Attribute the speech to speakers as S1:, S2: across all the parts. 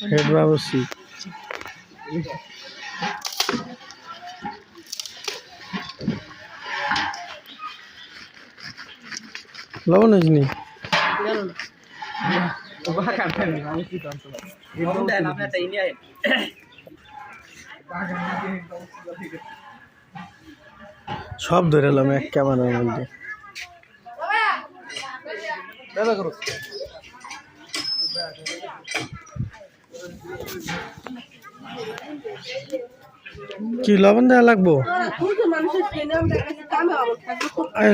S1: head বাবুসি লবণ হয়েছে নি সব ধরে এলাম এক ক্যামেরার মধ্যে কি লবণ দেওয়া লাগবো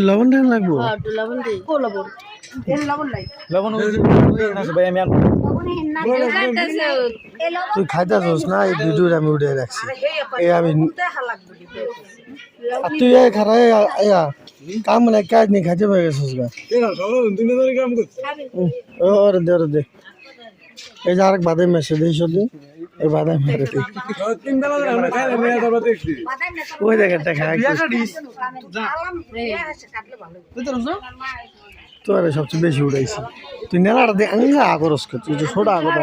S1: লবণ দেওয়া লাগবো তুই খাইতে চাস না এই ভিডিও আমি উঠে রাখছি এই আমি তুই খারা কাম নাই কাজ নেই খাইতে পেয়ে গেছিস গা ওরে দে ওরে দে এই যে আরেক বাদাম মেশে দিই শুধু এই বাদাম মেরে ওই দেখ একটা খাই তোর সবচেয়ে বেশি উড়াইছি তুই নেলাটা দে আমি আগরস তুই তো ছোট আগর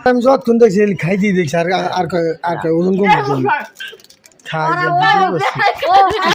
S1: আমি যতক্ষণ দেখছি খাই দিয়ে দেখছি আর ওজন কম খাই